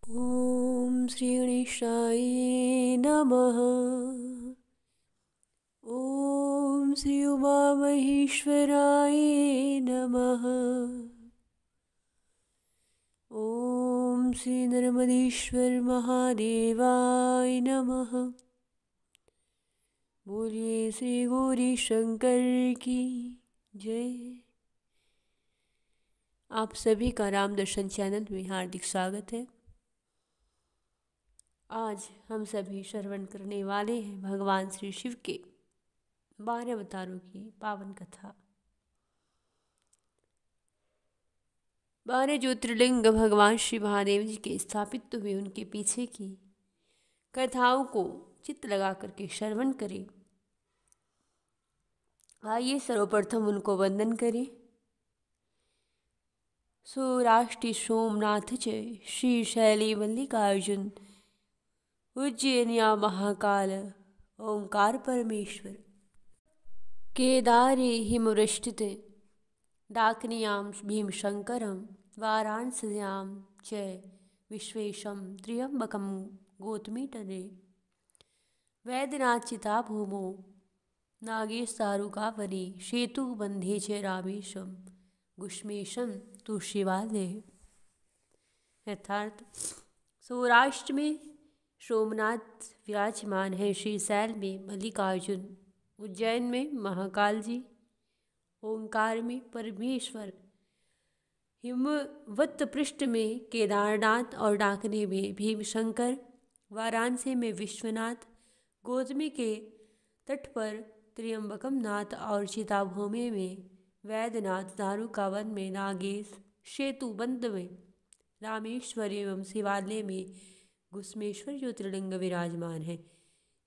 ॐ श्री गणेशाय नमः। ॐ श्री उमामहेश्वराय नमः। ॐ श्री नर्मदेश्वर महादेवाय नमः। बोलिए श्री गौरी शंकर की जय। आप सभी का राम दर्शन चैनल में हार्दिक स्वागत है। आज हम सभी श्रवण करने वाले हैं भगवान श्री शिव के 12 अवतारों की पावन कथा। 12 ज्योतिर्लिंग भगवान श्री महादेव जी के स्थापित हुए उनके पीछे की कथाओं को चित्त लगा करके श्रवण करें। आइए सर्वप्रथम उनको वंदन करें। सौराष्ट्र सोमनाथ च श्री शैली मल्लिकार्जुन उज्जैनिया महाकाल ओंकार परमेश्वर केदारे हिमवृष्टिते डाकिन्यां भीमशंकरं वाराणस्यां च विश्वेशं त्र्यंबकं गौतमीतटे वैद्यनाथचिता भूमौ नागेशतारुकावने सेतुबन्धे च रामेशं गुष्मेशं तु शिवालये। अर्थात सौराष्ट्र में सोमनाथ विराजमान है, श्रीशैल में मल्लिकार्जुन, उज्जैन में महाकाल जी, ओंकार में परमेश्वर, हिमवत पृष्ठ में केदारनाथ और डाकने में भीमशंकर, वाराणसी में विश्वनाथ, गौतमी के तट पर त्र्यंबकम नाथ और चिताभूमि में वैद्यनाथ, दारुकावन में नागेश, सेतुबंध में रामेश्वर एवं शिवालय में गुष्मेश्वर ज्योतिर्लिंग विराजमान है।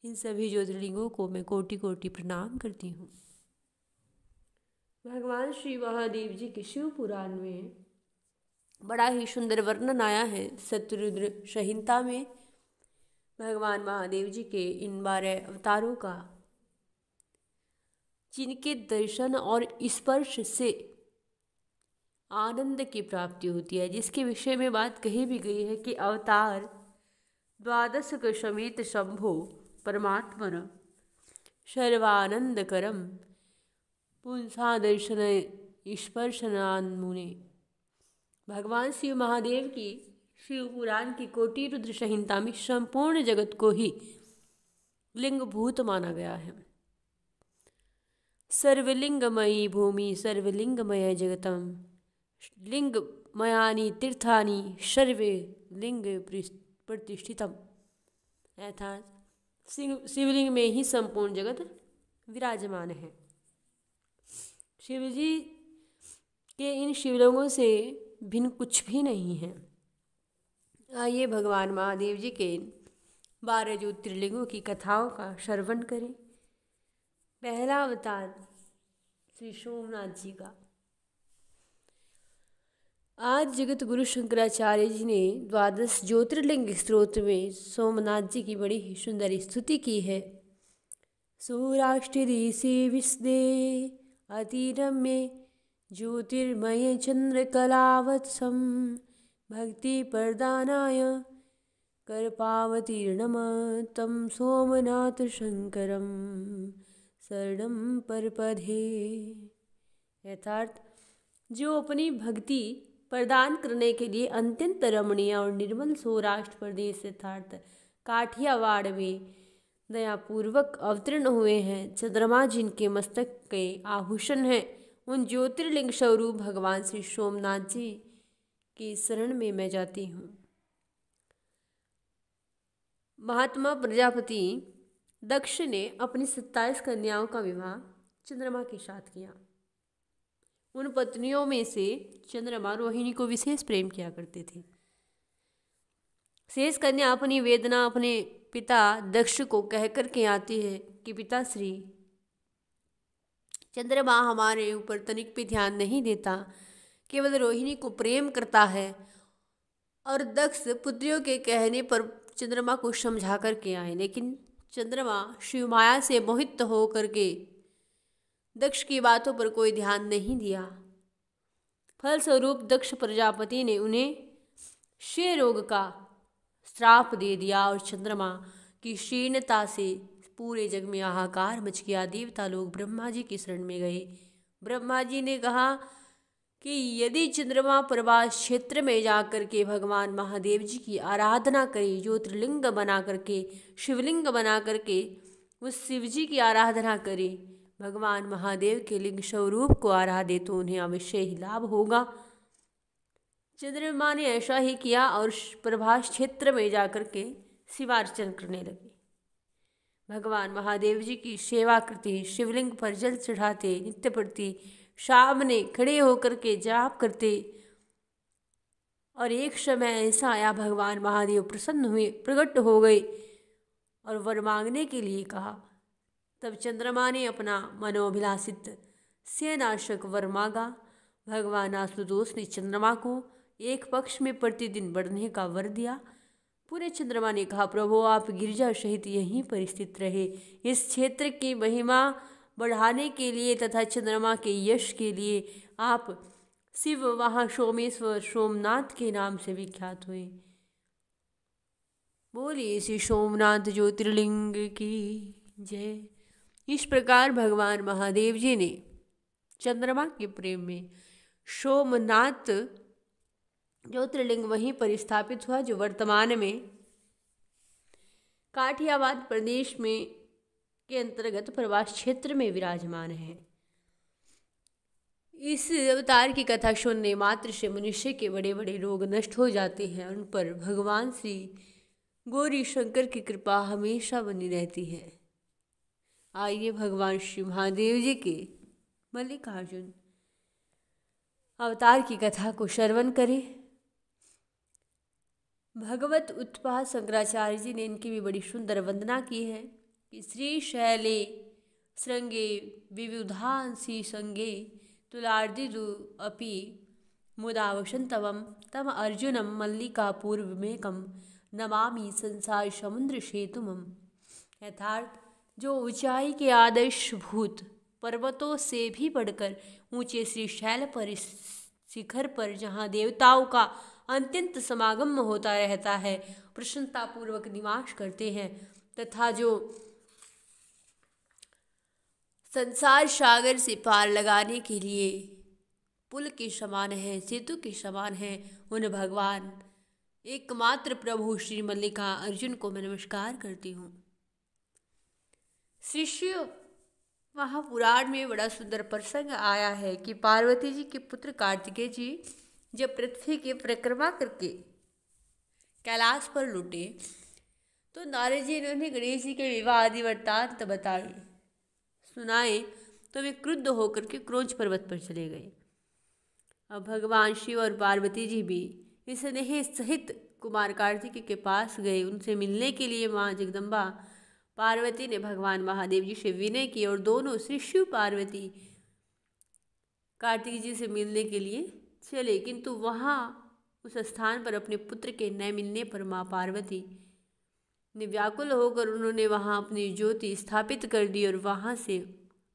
इन सभी ज्योतिर्लिंगों को मैं कोटि कोटि प्रणाम करती हूँ। भगवान श्री महादेव जी के शिव पुराण में बड़ा ही सुंदर वर्णन आया है। शतरुद्र संहिता में भगवान महादेव जी के इन 12 अवतारों का, जिनके दर्शन और स्पर्श से आनंद की प्राप्ति होती है, जिसके विषय में बात कही भी गई है कि अवतार 12 समेत शंभो परमात्मन सर्वानंदकरम पुंसा दर्शन स्पर्शनान्मुने। भगवान शिव महादेव की शिव पुराण की कोटि रुद्र संहिता में संपूर्ण जगत को ही लिंगभूत माना गया है। सर्वलिंगमयी भूमि सर्वलिंगमय जगतम लिंगमयानि तीर्थानि सर्वे लिंग प्रतिष्ठितम। अर्थात शिवलिंग में ही संपूर्ण जगत विराजमान है। शिवजी के इन शिवलिंगों से भिन्न कुछ भी नहीं है। आइए भगवान महादेव जी के 12 ज्योतिर्लिंगों की कथाओं का श्रवण करें। पहला अवतार श्री सोमनाथ जी का। आज जगत गुरु शंकराचार्य जी ने 12 ज्योतिर्लिंग स्त्रोत्र में सोमनाथ जी की बड़ी ही सुंदर स्तुति की है। सौराष्ट्र देशे विशदे अतिरम्ये ज्योतिर्मय चंद्रकलावत्सं भक्ति प्रदानाय कर्पावतीर्णम तं सोमनाथ शंकरम शरणं परपधे। अर्थात जो अपनी भक्ति प्रदान करने के लिए अत्यंत रमणीय और निर्मल सौराष्ट्र प्रदेश अर्थात काठियावाड़ में दयापूर्वक अवतीर्ण हुए हैं, चंद्रमा जिनके मस्तक के आभूषण हैं, उन ज्योतिर्लिंग स्वरूप भगवान श्री सोमनाथ जी की शरण में मैं जाती हूँ। महात्मा प्रजापति दक्ष ने अपनी 27 कन्याओं का विवाह चंद्रमा के साथ किया। उन पत्नियों में से चंद्रमा रोहिणी को विशेष प्रेम किया करते थे। शेष कन्या अपनी वेदना अपने पिता दक्ष को कह कर के आती है कि पिताश्री, चंद्रमा हमारे ऊपर तनिक भी ध्यान नहीं देता, केवल रोहिणी को प्रेम करता है। और दक्ष पुत्रियों के कहने पर चंद्रमा को समझा कर के आए, लेकिन चंद्रमा शिवमाया से मोहित हो करके दक्ष की बातों पर कोई ध्यान नहीं दिया। फलस्वरूप दक्ष प्रजापति ने उन्हें क्षय रोग का श्राप दे दिया और चंद्रमा की क्षीणता से पूरे जग में हाहाकार मच गया। देवता लोग ब्रह्मा जी की शरण में गए। ब्रह्मा जी ने कहा कि यदि चंद्रमा प्रवास क्षेत्र में जाकर के भगवान महादेव जी की आराधना करे, ज्योतिर्लिंग बना करके, शिवलिंग बना करके उस शिव जी की आराधना करे, भगवान महादेव के लिंग स्वरूप को आराधे, तो उन्हें अवश्य ही लाभ होगा। चंद्रमा ने ऐसा ही किया और प्रभास क्षेत्र में जाकर के शिवार्चन करने लगे। भगवान महादेव जी की सेवा करते, शिवलिंग पर जल चढ़ाते, नित्य प्रति सामने खड़े होकर के जाप करते। और एक समय ऐसा आया, भगवान महादेव प्रसन्न हुए, प्रकट हो गए और वर मांगने के लिए कहा। तब चंद्रमा ने अपना मनोभिलाषित सेनाशक वर मांगा। भगवान आशुतोष ने चंद्रमा को एक पक्ष में प्रतिदिन बढ़ने का वर दिया। पूरे चंद्रमा ने कहा, प्रभु आप गिरजा सहित यहीं पर स्थित रहे। इस क्षेत्र की महिमा बढ़ाने के लिए तथा चंद्रमा के यश के लिए आप शिव वहाँ सोमेश्वर सोमनाथ के नाम से विख्यात हुए। बोलिए श्री सोमनाथ ज्योतिर्लिंग की जय। इस प्रकार भगवान महादेव जी ने चंद्रमा के प्रेम में सोमनाथ ज्योतिर्लिंग वहीं पर स्थापित हुआ, जो वर्तमान में काठियावाड़ प्रदेश में के अंतर्गत प्रवास क्षेत्र में विराजमान है। इस अवतार की कथा सुनने मात्र से मनुष्य के बड़े बड़े रोग नष्ट हो जाते हैं। उन पर भगवान श्री गौरी शंकर की कृपा हमेशा बनी रहती है। आइए भगवान श्री महादेव जी के मल्लिकार्जुन अवतार की कथा को श्रवण करें। भगवत उत्पाद शंकराचार्य जी ने इनकी भी बड़ी सुंदर वंदना की है कि श्री शैले श्रृंगे विविधांसी संगे तुलार्दिदु अपि मुदा वसंतवम तम अर्जुनम मल्लिका पूर्वमेकम नमामि संसार समुद्र सेतुमम। यथार्थ जो ऊंचाई के आदर्श भूत पर्वतों से भी बढ़कर ऊंचे श्री शैल पर, शिखर पर, जहाँ देवताओं का अत्यंत समागम होता रहता है, प्रसन्नतापूर्वक निवास करते हैं, तथा जो संसार सागर से पार लगाने के लिए पुल के समान है, सेतु के समान है, उन भगवान एकमात्र प्रभु श्री मल्लिका अर्जुन को मैं नमस्कार करती हूँ। शिष्य महापुराण में बड़ा सुंदर प्रसंग आया है कि पार्वती जी के पुत्र कार्तिकेय जी जब पृथ्वी की परिक्रमा करके कैलाश पर लौटे तो नारद जी ने उन्हें गणेश जी के विवाह आदि वृत्तांत बताए, सुनाए, तो वे क्रुद्ध होकर के क्रोंच पर्वत पर चले गए। अब भगवान शिव और पार्वती जी भी इस स्नेह सहित कुमार कार्तिकेय के पास गए। उनसे मिलने के लिए माँ जगदम्बा पार्वती ने भगवान महादेव जी से विनय की और दोनों श्री शिव पार्वती कार्तिक जी से मिलने के लिए चले। किंतु वहाँ उस स्थान पर अपने पुत्र के न मिलने पर माँ पार्वती ने व्याकुल होकर उन्होंने वहाँ अपनी ज्योति स्थापित कर दी और वहाँ से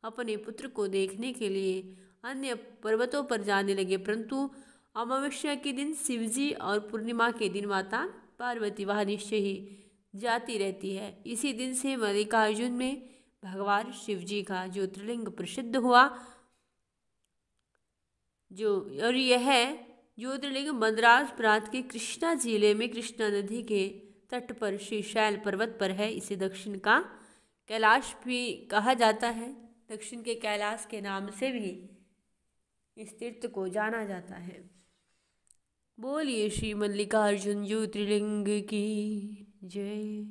अपने पुत्र को देखने के लिए अन्य पर्वतों पर जाने लगे। परंतु अमावस्या के दिन शिवजी और पूर्णिमा के दिन माता पार्वती वहाँ निश्चय ही जाती रहती है। इसी दिन से मल्लिकार्जुन में भगवान शिव जी का ज्योतिर्लिंग प्रसिद्ध हुआ, और यह ज्योतिर्लिंग मद्रास प्रांत के कृष्णा जिले में कृष्णा नदी के तट पर श्री शैल पर्वत पर है। इसे दक्षिण का कैलाश भी कहा जाता है। दक्षिण के कैलाश के नाम से भी इस तीर्थ को जाना जाता है। बोलिए श्री मल्लिकार्जुन ज्योतिर्लिंग की जय।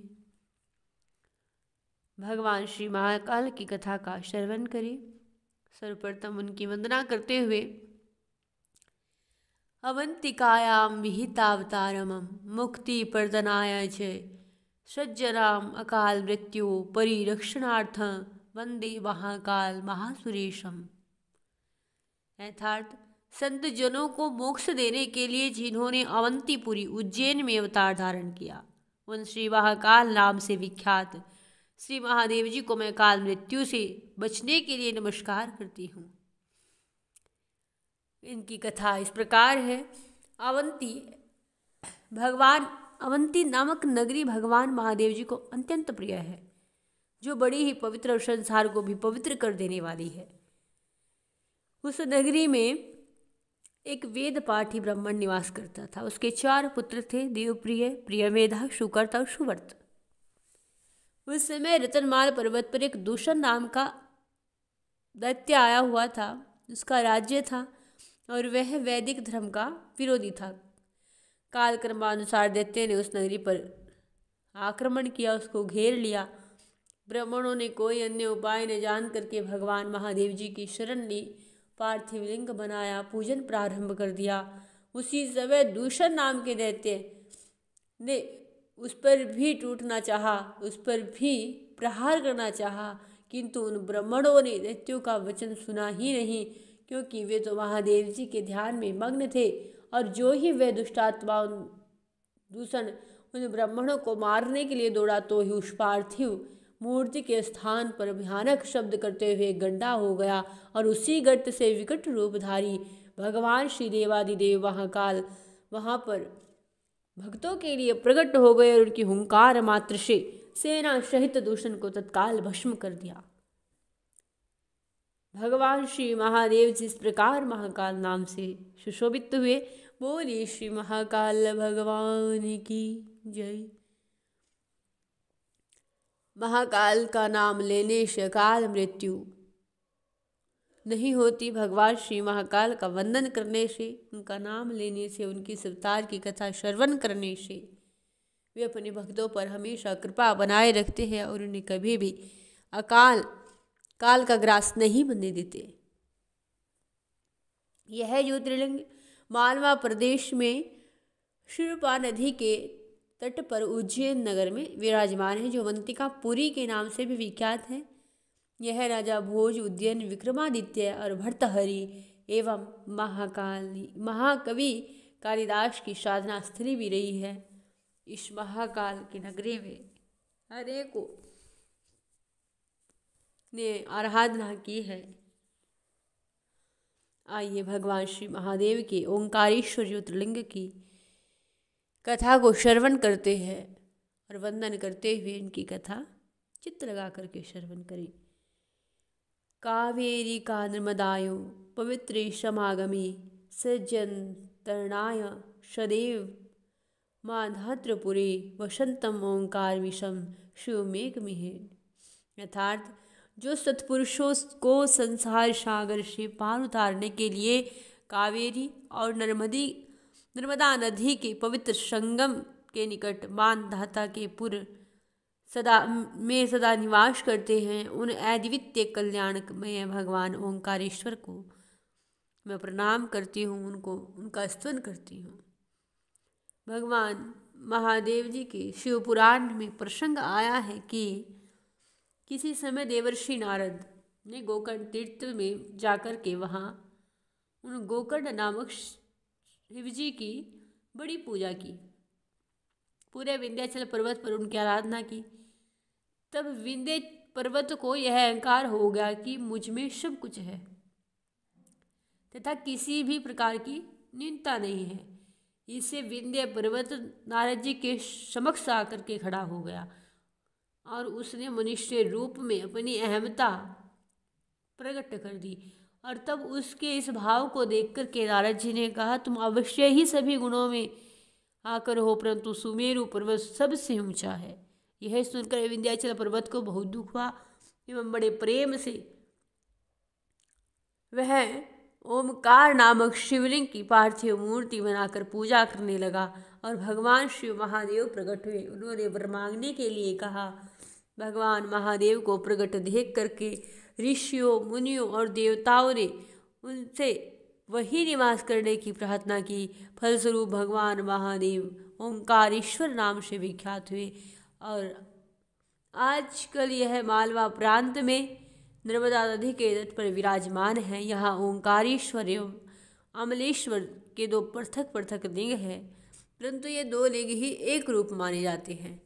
भगवान श्री महाकाल की कथा का श्रवण करें। सर्वप्रथम उनकी वंदना करते हुए अवंतिकायां विहितावतारमं मुक्ति प्रदनाय च सज्जनाम अकाल मृत्यु परिरक्षणार्थ वंदे महाकाल महासुरेशम। अर्थात संत जनों को मोक्ष देने के लिए जिन्होंने अवंतीपुरी उज्जैन में अवतार धारण किया, उन श्री महाकाल नाम से विख्यात श्री महादेव जी को मैं काल मृत्यु से बचने के लिए नमस्कार करती हूँ। इनकी कथा इस प्रकार है। अवंती भगवान अवंती नामक नगरी भगवान महादेव जी को अत्यंत प्रिय है, जो बड़ी ही पवित्र और संसार को भी पवित्र कर देने वाली है। उस नगरी में एक वेद पाठी ब्राह्मण निवास करता था। उसके 4 पुत्र थे, देवप्रिय, प्रियमेधा, सुकर्त और सुवर्त। उस समय रतनमाल पर्वत पर एक दूषण नाम का दैत्य आया हुआ था। उसका राज्य था और वह वैदिक धर्म का विरोधी था। काल क्रमानुसार दैत्य ने उस नगरी पर आक्रमण किया, उसको घेर लिया। ब्राह्मणों ने कोई अन्य उपाय न जान करके भगवान महादेव जी की शरण ली, पार्थिव लिंग बनाया, पूजन प्रारंभ कर दिया। उसी समय दूषण नाम के दैत्य ने उस पर भी टूटना चाहा, उस पर भी प्रहार करना चाहा, किंतु उन ब्राह्मणों ने दैत्यों का वचन सुना ही नहीं, क्योंकि वे तो महादेव जी के ध्यान में मग्न थे। और जो ही वह दुष्टात्मा दूषण उन ब्राह्मणों को मारने के लिए दौड़ा, तो ही उस पार्थिव मूर्ति के स्थान पर भयानक शब्द करते हुए गड्ढा हो गया और उसी गर्त से विकट रूपधारी भगवान श्री देवादिदेव महाकाल वहाँ पर भक्तों के लिए प्रकट हो गए और उनकी हुंकार मात्र से सेना सहित दूषण को तत्काल भस्म कर दिया। भगवान श्री महादेव जिस प्रकार महाकाल नाम से सुशोभित हुए, बोलिए श्री महाकाल भगवान की जय। महाकाल का नाम लेने से अकाल मृत्यु नहीं होती। भगवान श्री महाकाल का वंदन करने से, उनका नाम लेने से, उनकी अवतार की कथा श्रवण करने से वे अपने भक्तों पर हमेशा कृपा बनाए रखते हैं और उन्हें कभी भी काल का ग्रास नहीं बनने देते। यह ज्योतिर्लिंग मालवा प्रदेश में शिरुपा नदी के तट पर उज्जैन नगर में विराजमान है, जो अवंतिकापुरी के नाम से भी विख्यात है। यह राजा भोज, उद्यन, विक्रमादित्य और भर्तहरि एवं महाकवि कालिदास की साधना स्थली भी रही है। इस महाकाल की नगरी में अनेकों ने आराधना की है। आइए भगवान श्री महादेव के ओंकारेश्वर ज्योतिर्लिंग की कथा को श्रवण करते हैं और वंदन करते हुए इनकी कथा चित्त लगा करके श्रवण करें। कावेरी का नर्मदायो पवित्रे समागमे सज्जन तरणाय सदैव माधात्रपुरे वसंतम ओंकार विषम शिवमेघमिहे। अर्थात जो सत्पुरुषों को संसार सागर से पार उतारने के लिए कावेरी और नर्मदा नदी के पवित्र संगम के निकट मानधाता के पुर सदा निवास करते हैं, उन अद्वितीय कल्याणमय भगवान ओंकारेश्वर को मैं प्रणाम करती हूँ, उनका स्तवन करती हूँ। भगवान महादेव जी के शिव पुराण में प्रसंग आया है कि किसी समय देवर्षि नारद ने गोकर्ण तीर्थ में जाकर के वहाँ उन गोकर्ण नामक शिव जी की बड़ी पूजा की, पूरे विंध्याचल पर्वत पर उनकी आराधना की। तब विंध्य पर्वत को यह अहंकार हो गया कि मुझ में सब कुछ है तथा किसी भी प्रकार की न्यूनता नहीं है। इससे विंध्य पर्वत नारद जी के समक्ष आकर के खड़ा हो गया और उसने मनुष्य रूप में अपनी अहमता प्रकट कर दी। और तब उसके इस भाव को देखकर के नारद जी ने कहा, तुम अवश्य ही सभी गुणों में आकर हो, परंतु सुमेरु पर्वत सबसे ऊंचा है। यह सुनकर विंध्याचल पर्वत को बहुत दुख हुआ एवं बड़े प्रेम से वह ओमकार नामक शिवलिंग की पार्थिव मूर्ति बनाकर पूजा करने लगा। और भगवान शिव महादेव प्रकट हुए। उन्होंने वर मांगने के लिए कहा। भगवान महादेव को प्रकट देख करके ऋषियों, मुनियों और देवताओं ने उनसे वही निवास करने की प्रार्थना की। फलस्वरूप भगवान महादेव ओंकारेश्वर नाम से विख्यात हुए और आजकल यह मालवा प्रांत में नर्मदा नदी के तट पर विराजमान है। यहाँ ओंकारेश्वर एवं अमलेश्वर के 2 पृथक पृथक लिंग हैं, परंतु ये 2 लिंग ही एक रूप माने जाते हैं।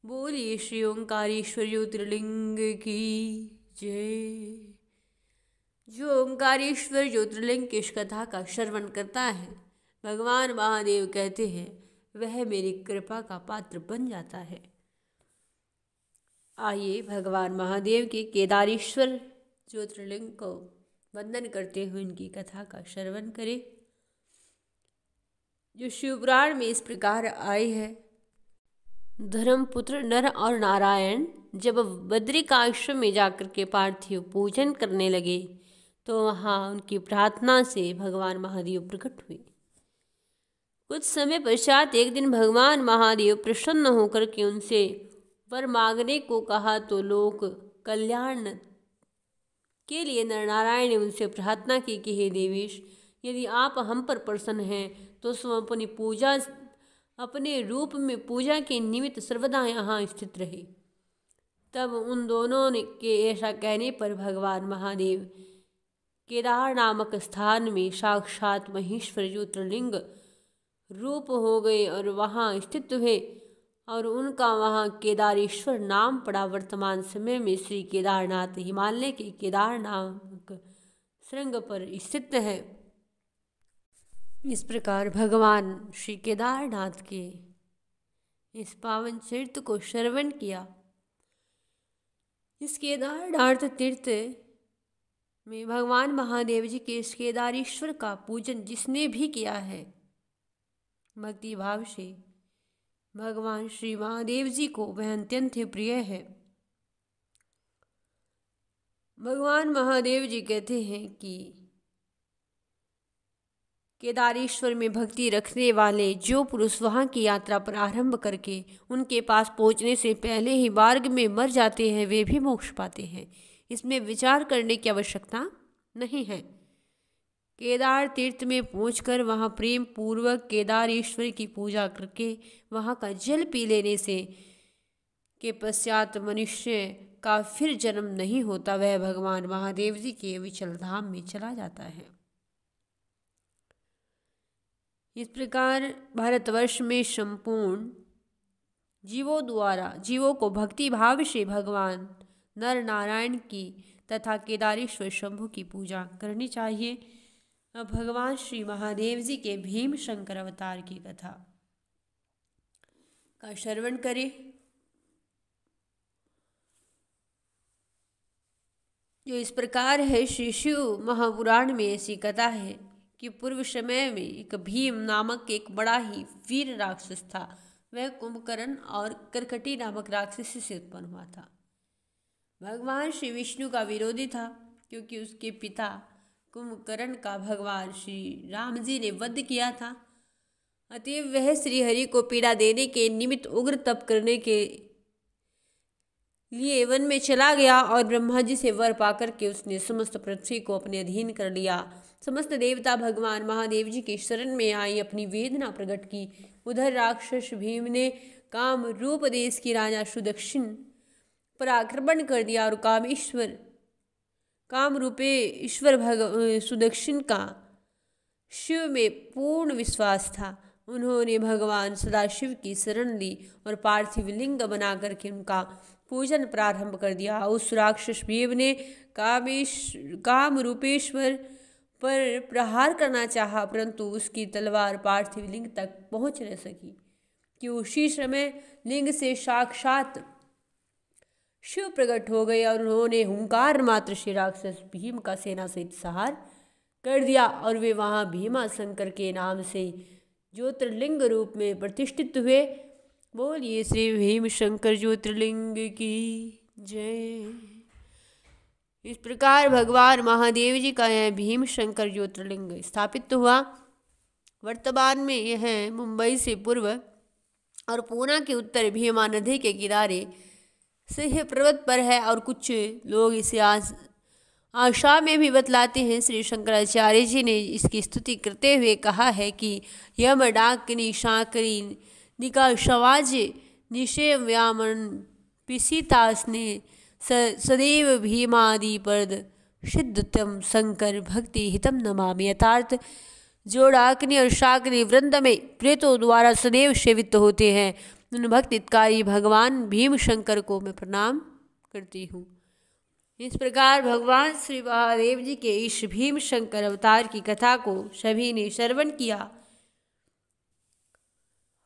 बोलिए श्री ओंकारेश्वर ज्योतिर्लिंग की जय। जो ओंकारेश्वर ज्योतिर्लिंग की इस कथा का श्रवण करता है, भगवान महादेव कहते हैं, वह मेरी कृपा का पात्र बन जाता है। आइए भगवान महादेव के केदारेश्वर ज्योतिर्लिंग को वंदन करते हुए इनकी कथा का श्रवण करें, जो शिवपुराण में इस प्रकार आई है। धर्मपुत्र नर और नारायण जब बद्रिकाश्रम में जाकर के पार्थिव पूजन करने लगे तो वहाँ उनकी प्रार्थना से भगवान महादेव प्रकट हुए। कुछ समय पश्चात एक दिन भगवान महादेव प्रसन्न होकर के उनसे वर मांगने को कहा तो लोक कल्याण के लिए नर नारायण ने उनसे प्रार्थना की कि हे देवेश, यदि आप हम पर प्रसन्न हैं तो स्वयं अपनी पूजा अपने रूप में पूजा के निमित्त सर्वदा यहाँ स्थित रहे। तब उन दोनों ने के ऐसा कहने पर भगवान महादेव केदार नामक स्थान में साक्षात महेश्वर ज्योतिर्लिंग रूप हो गए और वहाँ स्थित हुए और उनका वहाँ केदारेश्वर नाम पड़ा। वर्तमान समय में श्री केदारनाथ हिमालय के केदार नामक श्रृंग पर स्थित है। इस प्रकार भगवान श्री केदारनाथ के इस पावन चरित्र को श्रवण किया। इस केदारनाथ तीर्थ में भगवान महादेव जी के इस केदारेश्वर का पूजन जिसने भी किया है भक्ति भाव से, भगवान श्री महादेव जी को वह अत्यंत ही प्रिय है। भगवान महादेव जी कहते हैं कि केदारेश्वर में भक्ति रखने वाले जो पुरुष वहाँ की यात्रा प्रारंभ करके उनके पास पहुँचने से पहले ही मार्ग में मर जाते हैं, वे भी मोक्ष पाते हैं। इसमें विचार करने की आवश्यकता नहीं है। केदार तीर्थ में पहुंचकर वहाँ प्रेम पूर्वक केदारेश्वर की पूजा करके वहाँ का जल पी लेने से के पश्चात मनुष्य का फिर जन्म नहीं होता, वह भगवान महादेव जी के विचल धाम में चला जाता है। इस प्रकार भारतवर्ष में संपूर्ण जीवों को भक्ति भाव से भगवान नर नारायण की तथा केदारेश्वर शंभु की पूजा करनी चाहिए। अब भगवान श्री महादेव जी के भीम शंकर अवतार की कथा का श्रवण करें, जो इस प्रकार है। श्री शिव महापुराण में ऐसी कथा है कि पूर्व समय में एक भीम नामक एक बड़ा ही वीर राक्षस था। वह कुंभकर्ण और करकटी नामक राक्षसी से उत्पन्न हुआ था। भगवान श्री विष्णु का विरोधी था, क्योंकि उसके पिता कुंभकर्ण का भगवान श्री राम जी ने वध किया था। अतएव वह श्री हरि को पीड़ा देने के निमित्त उग्र तप करने के लिए वन में चला गया और ब्रह्मा जी से वर पाकर के उसने समस्त पृथ्वी को अपने अधीन कर लिया। समस्त देवता भगवान महादेव जी के शरण में आई अपनी वेदना प्रकट की। उधर राक्षस भीम ने काम रूप देश की राजा सुदक्षिण पर आक्रमण कर दिया और काम रूपे ईश्वर सुदक्षिण का शिव में पूर्ण विश्वास था। उन्होंने भगवान सदाशिव की शरण ली और पार्थिव लिंग बना करके उनका पूजन प्रारंभ कर दिया। उस राक्षस भीम ने काम रूपेश्वर पर प्रहार करना चाहा, परंतु उसकी तलवार पार्थिव लिंग तक पहुंच न सकी कि उसी समय लिंग से साक्षात शिव प्रकट हो गए और उन्होंने हुंकार मात्र से राक्षस भीम का सेना सहित संहार कर दिया और वे वहाँ भीमा शंकर के नाम से ज्योतिर्लिंग रूप में प्रतिष्ठित हुए। बोलिए श्री भीम शंकर ज्योतिर्लिंग की जय। इस प्रकार भगवान महादेव जी का यह भीम शंकर ज्योतिर्लिंग स्थापित हुआ। वर्तमान में यह मुंबई से पूर्व और पूना के उत्तर भीमा नदी के किनारे सिंह पर्वत पर है और कुछ लोग इसे आशा में भी बतलाते हैं। श्री शंकराचार्य जी ने इसकी स्तुति करते हुए कहा है कि यम डाकिनी शाकरी निकाशवाज निशे व्यामन पिसीतास ने सदैव भीमादि पद सिद्धतम शंकर भक्ति हितम नमामि। यथार्थ जो डाकिनी और शाकरी वृंद में प्रेतों द्वारा सदैव सेवित होते हैं, उन भक्तिकारी भगवान भीम शंकर को मैं प्रणाम करती हूँ। इस प्रकार भगवान श्री महादेव जी के इस भीम शंकर अवतार की कथा को सभी ने श्रवण किया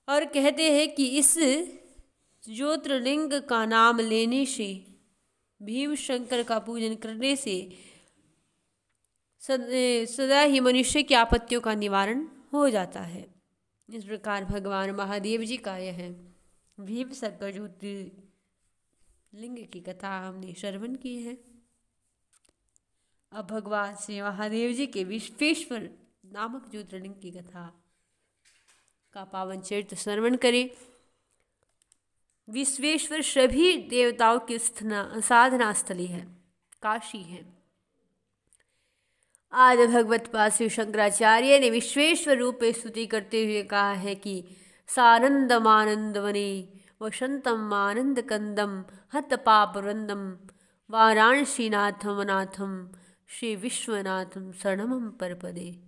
और कहते हैं कि इस ज्योतिर्लिंग का नाम लेने से, भीम शंकर का पूजन करने से सदा ही मनुष्य की आपत्तियों का निवारण हो जाता है। इस प्रकार भगवान महादेव जी का यह भीम शंकर ज्योतिर्लिंग की कथा हमने श्रवण की है। अब भगवान श्री महादेव जी के विश्वेश्वर नामक ज्योतिर्लिंग की कथा का पावन चरित्र श्रवण करें। विश्वेश्वर सभी देवताओं की साधना स्थली है, काशी है। आदि भगवत पाद श्री शंकराचार्य ने विश्वेश्वर रूप में स्तुति करते हुए कहा है कि सानंदमानंदवने वसंतम आनंद कंदम हत पाप वृंदम वाराणसी नाथम नाथम श्री विश्वनाथम शरणम परपदे।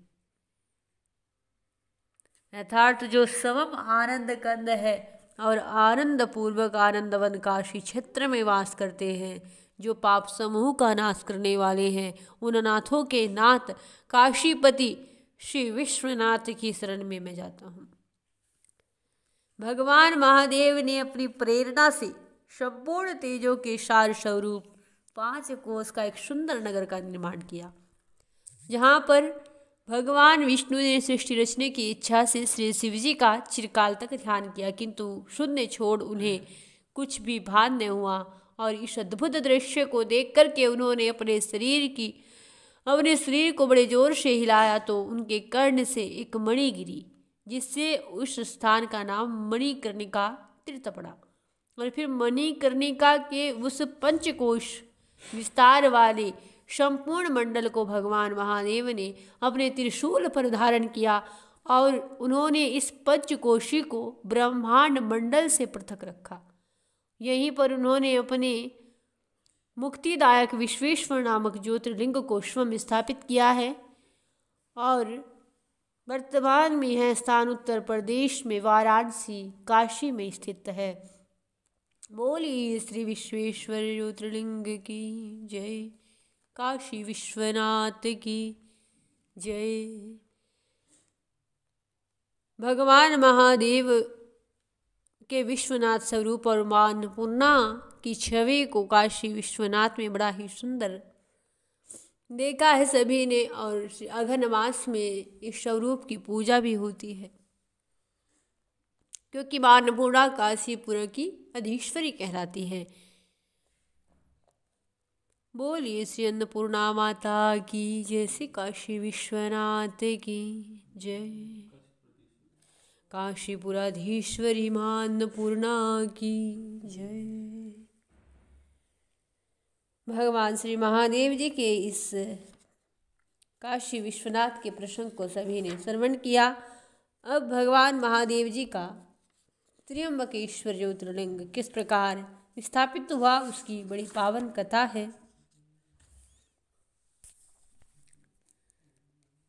यथार्थ जो समम आनंद कंद है और आनंद पूर्वक आनंदवन काशी क्षेत्र में वास करते हैं, जो पाप समूह का नाश करने वाले हैं, उन नाथों के नाथ काशीपति श्री विश्वनाथ की शरण में मैं जाता हूँ। भगवान महादेव ने अपनी प्रेरणा से संपूर्ण तेजों के सार स्वरूप 5 कोस का एक सुंदर नगर का निर्माण किया, जहाँ पर भगवान विष्णु ने सृष्टि रचने की इच्छा से श्री शिव जी का चिरकाल तक ध्यान किया, किंतु शून्य छोड़ उन्हें कुछ भी भान न हुआ। और इस अद्भुत दृश्य को देख करके उन्होंने अपने शरीर को बड़े जोर से हिलाया, तो उनके कर्ण से एक मणि गिरी, जिससे उस स्थान का नाम मणिकर्णिका तीर्थ पड़ा। और फिर मणिकर्णिका के उस पंचकोश विस्तार वाले संपूर्ण मंडल को भगवान महादेव ने अपने त्रिशूल पर धारण किया और उन्होंने इस पंचकोशी को ब्रह्मांड मंडल से पृथक रखा। यहीं पर उन्होंने अपने मुक्तिदायक विश्वेश्वर नामक ज्योतिर्लिंग को स्वयं स्थापित किया है और वर्तमान में यह स्थान उत्तर प्रदेश में वाराणसी काशी में स्थित है। बोलिए श्री विश्वेश्वर ज्योतिर्लिंग की जय, काशी विश्वनाथ की जय। भगवान महादेव के विश्वनाथ स्वरूप और मां अन्नपूर्णा की छवि को काशी विश्वनाथ में बड़ा ही सुंदर देखा है सभी ने, और अघन मास में इस स्वरूप की पूजा भी होती है, क्योंकि मां अन्नपूर्णा काशीपुर की अधीश्वरी कहलाती है। बोलिए श्री अन्नपूर्णा माता की जय, श्री काशी विश्वनाथ की जय, काशीपुराधीश्वरी मां अन्नपूर्णा की जय। भगवान श्री महादेव जी के इस काशी विश्वनाथ के प्रसंग को सभी ने श्रवण किया। अब भगवान महादेव जी का त्र्यंबकेश्वर ज्योतिर्लिंग किस प्रकार स्थापित हुआ, उसकी बड़ी पावन कथा है।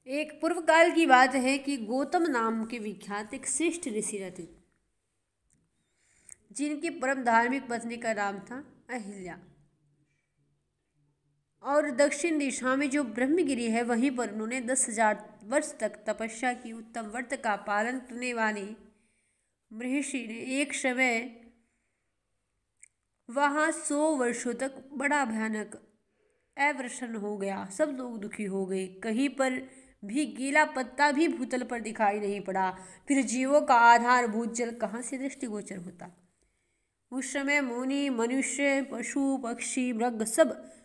एक पूर्व काल की बात है कि गौतम नाम के विख्यात एक श्रेष्ठ ऋषि रहते, जिनकी परम धार्मिक पत्नी का नाम था अहिल्या, और दक्षिण दिशा में जो ब्रह्मगिरी है वहीं पर उन्होंने 10,000 वर्ष तक तपस्या की। उत्तम व्रत का पालन करने वाले महर्षि ने एक समय वहाँ 100 वर्षों तक बड़ा भयानक अवर्षण हो गया। सब लोग दुखी हो गए, कहीं पर भी गीला पत्ता भी भूतल पर दिखाई नहीं पड़ा। फिर जीवों का आधारभूत जल कहाँ से दृष्टिगोचर होता। उस समय मुनि, मनुष्य, पशु, पक्षी, मृग सब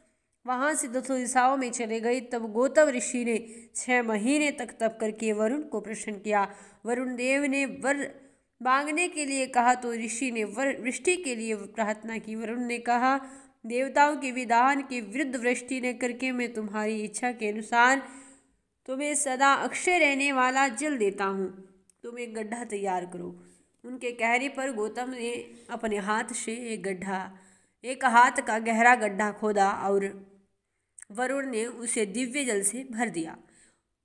वहाँ से 200 दिशाओं में चले गए। तब गौतम ऋषि ने 6 महीने तक तप करके वरुण को प्रसन्न किया। वरुण देव ने वर मांगने के लिए कहा तो ऋषि ने वृष्टि के लिए प्रार्थना की। वरुण ने कहा, देवताओं के विधान के विरुद्ध वृष्टि न करके मैं तुम्हारी इच्छा के अनुसार तुम्हें सदा अक्षय रहने वाला जल देता हूँ, तुम एक गड्ढा तैयार करो। उनके कहने पर गौतम ने अपने हाथ से एक हाथ का गहरा गड्ढा खोदा और वरुण ने उसे दिव्य जल से भर दिया।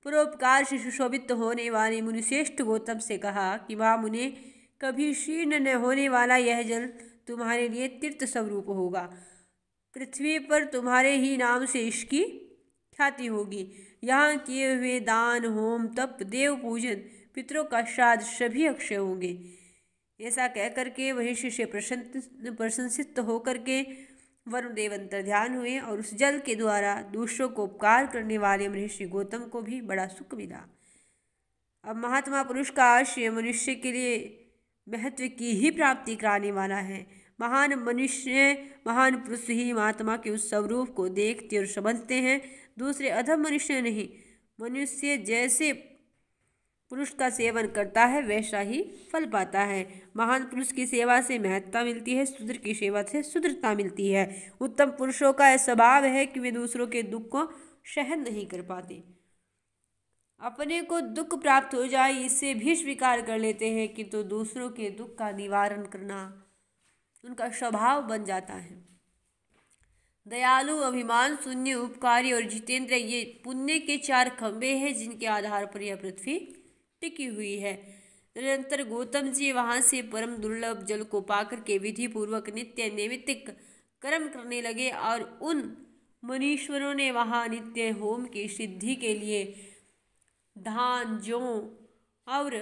परोपकार से सुशोभित होने वाले मुनिश्रेष्ठ गौतम से कहा कि वह मुने कभी क्षीण न होने वाला यह जल तुम्हारे लिए तीर्थ स्वरूप होगा। पृथ्वी पर तुम्हारे ही नाम से इसकी ख्याति होगी। यहाँ किए हुए दान, होम, तप, देव पूजन, पितरों का श्राद्ध सभी अक्षय होंगे। ऐसा कहकर के महर्षि से प्रशंसित होकर के वरुणदेव अंतर्ध्यान हुए और उस जल के द्वारा दूसरों को उपकार करने वाले महर्षि गौतम को भी बड़ा सुख मिला। अब महात्मा पुरुष का आश्रय मनुष्य के लिए महत्व की ही प्राप्ति कराने वाला है। महान मनुष्य, महान पुरुष ही महात्मा के उस स्वरूप को देखते और समझते हैं, दूसरे अधम मनुष्य नहीं। मनुष्य जैसे पुरुष का सेवन करता है वैसा ही फल पाता है। महान पुरुष की सेवा से महत्ता मिलती है, शूद्र की सेवा से शुद्रता मिलती है। उत्तम पुरुषों का यह स्वभाव है कि वे दूसरों के दुख को सहन नहीं कर पाते। अपने को दुख प्राप्त हो जाए इससे भी स्वीकार कर लेते हैं कि तो दूसरों के दुख का निवारण करना उनका स्वभाव बन जाता है। दयालु, अभिमान शून्य, उपकारी और जितेंद्र ये पुण्य के 4 खंभे हैं जिनके आधार पर यह पृथ्वी टिकी हुई है। निरंतर गौतम जी वहां से परम दुर्लभ जल को पाकर के विधि पूर्वक नित्य नैमित्तिक कर्म करने लगे और उन मुनीश्वरों ने वहां नित्य होम की सिद्धि के लिए धान, जौ और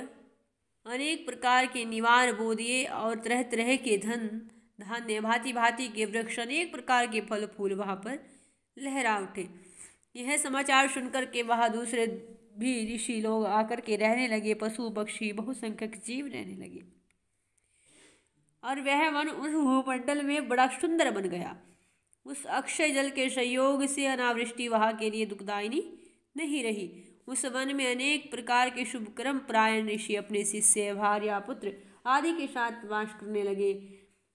अनेक प्रकार के निवार बो दिए और तरह तरह के धान्य, भांति भांति के वृक्ष, अनेक प्रकार के फल फूल वहां पर लहरा उठे। यह समाचार सुनकर के वहां दूसरे भी ऋषि लोग आकर के रहने लगे। पशु पक्षी बहुसंख्यक जीव रहने लगे और वह वन उस भूमंडल में बड़ा सुंदर बन गया। उस अक्षय जल के संयोग से अनावृष्टि वहां के लिए दुखदायिनी नहीं रही। उस वन में अनेक प्रकार के शुभ कर्म परायण ऋषि अपने शिष्य, भार्या, पुत्र आदि के साथ वास करने लगे।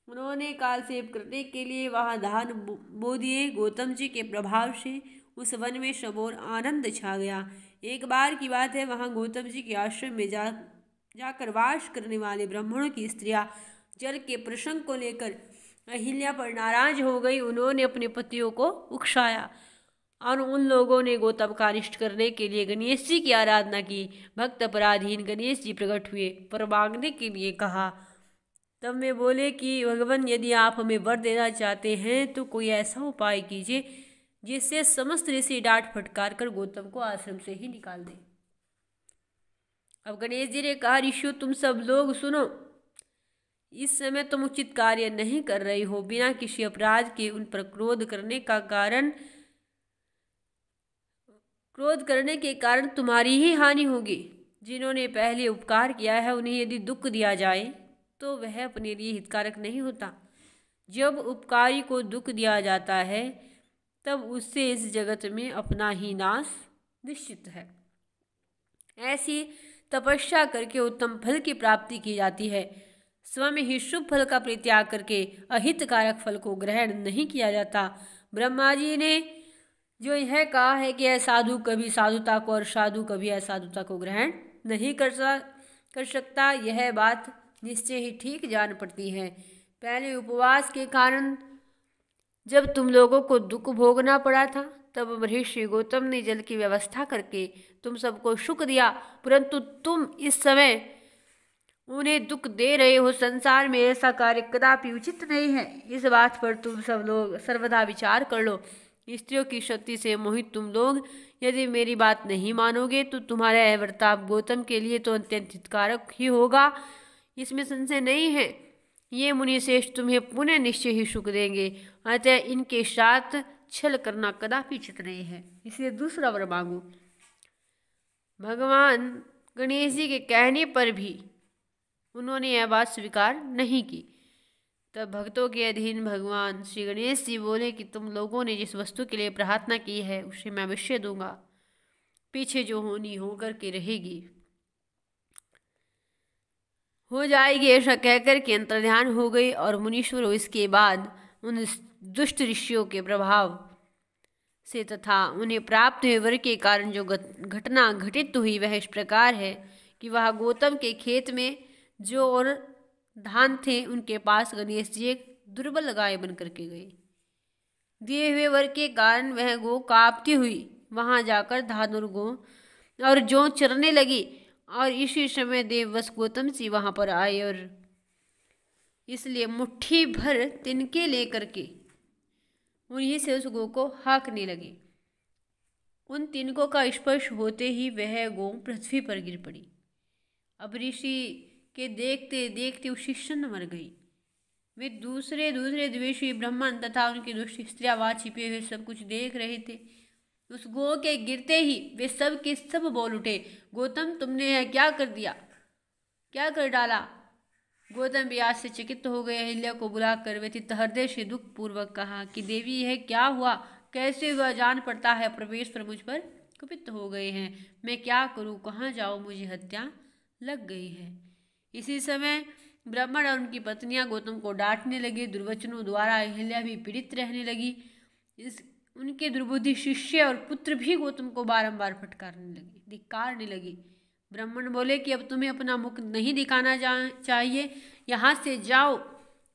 उन्होंने कालक्षेप करने के लिए वहां धान बो दिए। गौतम जी के प्रभाव से उस वन में सबोर आनंद छा गया। एक बार की बात है, वहां गौतम जी के आश्रम में जाकर वास करने वाले ब्राह्मणों की स्त्रियां जल के प्रसंग को लेकर अहिल्या पर नाराज हो गई। उन्होंने अपने पतियों को उकसाया और उन लोगों ने गौतम का अनिष्ट करने के लिए गणेश जी की आराधना की। भक्त पराधीन गणेश जी प्रकट हुए, पर मांगने के लिए कहा। तब वे बोले कि भगवान, यदि आप हमें वर देना चाहते हैं तो कोई ऐसा उपाय कीजिए जिससे समस्त ऋषि डांट फटकार कर गौतम को आश्रम से ही निकाल दें। अब गणेश जी ने कहा, ऋषियों तुम सब लोग सुनो, इस समय तुम उचित कार्य नहीं कर रही हो। बिना किसी अपराध के उन पर क्रोध करने के कारण तुम्हारी ही हानि होगी। जिन्होंने पहले उपकार किया है उन्हें यदि दुख दिया जाए तो वह अपने लिए हितकारक नहीं होता। जब उपकारी को दुख दिया जाता है तब उससे इस जगत में अपना ही नाश निश्चित है। ऐसी तपस्या करके उत्तम फल की प्राप्ति की जाती है। स्वयं ही शुभ फल का परित्याग करके अहितकारक फल को ग्रहण नहीं किया जाता। ब्रह्मा जी ने जो यह कहा है कि साधु कभी साधुता को और साधु कभी असाधुता को ग्रहण नहीं कर सकता, यह बात निश्चय ही ठीक जान पड़ती है। पहले उपवास के कारण जब तुम लोगों को दुख भोगना पड़ा था तब महर्षि गौतम ने जल की व्यवस्था करके तुम सबको सुख दिया, परंतु तुम इस समय उन्हें दुख दे रहे हो। संसार में ऐसा कार्य कदापि उचित नहीं है। इस बात पर तुम सब लोग सर्वदा विचार कर लो। स्त्रियों की शक्ति से मोहित तुम लोग यदि मेरी बात नहीं मानोगे तो तुम्हारा यह वर्ताव गौतम के लिए तो अत्यंत हितकारक ही होगा, इसमें संशय नहीं है। ये मुनि श्रेष्ठ तुम्हें पुनः निश्चय ही सुख देंगे, अतः इनके साथ छल करना कदापि उचित नहीं है। इसलिए दूसरा वर मांगो। भगवान गणेश जी के कहने पर भी उन्होंने यह बात स्वीकार नहीं की। तब भक्तों के अधीन भगवान श्री गणेश जी बोले कि तुम लोगों ने जिस वस्तु के लिए प्रार्थना की है उसे मैं अवश्य दूंगा, पीछे जो होनी होकर के रहेगी हो जाएगी। ऐसा कहकर के अंतर्ध्यान हो गई और मुनीश्वर इसके बाद उन दुष्ट ऋषियों के प्रभाव से तथा उन्हें प्राप्त हुए वर के कारण जो घटना घटित हुई वह इस प्रकार है कि वह गौतम के खेत में जो और धान थे उनके पास गणेश जी एक दुर्बल गाय बन करके गए। दिए हुए वर के कारण वह गौ कांपती हुई वहां जाकर धान और जौ चरने लगी और इसी समय देववश गौतम जी वहां पर आए और इसलिए मुट्ठी भर तिनके लेकर के उन्हीं से उस गौ को हाँकने लगे। उन तिनकों का स्पर्श होते ही वह गौ पृथ्वी पर गिर पड़ी। अब ऋषि के देखते देखते वो शिष्यन मर गई। वे दूसरे द्वेषी ब्राह्मण तथा उनकी दुष्ट स्त्रियां वहां छिपे हुए सब कुछ देख रहे थे। उस गो के गिरते ही वे सब के सब बोल उठे, गौतम तुमने यह क्या कर दिया, क्या कर डाला। गौतम व्यास से चकित हो गए। अहिल्या को बुलाकर व्यथित हृदय से दुख पूर्वक कहा कि देवी यह क्या हुआ, कैसे हुआ जान पड़ता है। परमेश्वर मुझ पर कुपित हो गए हैं, मैं क्या करूं, कहाँ जाऊं, मुझे हत्या लग गई है। इसी समय ब्राह्मण और उनकी पत्नियां गौतम को डांटने लगे। दुर्वचनों द्वारा अहिल्या भी पीड़ित रहने लगी। उनके दुर्बुद्धि शिष्य और पुत्र भी गौतम को बारंबार फटकारने लगे, धिक्कारने लगे। ब्राह्मण बोले कि अब तुम्हें अपना मुख नहीं दिखाना चाहिए, यहाँ से जाओ।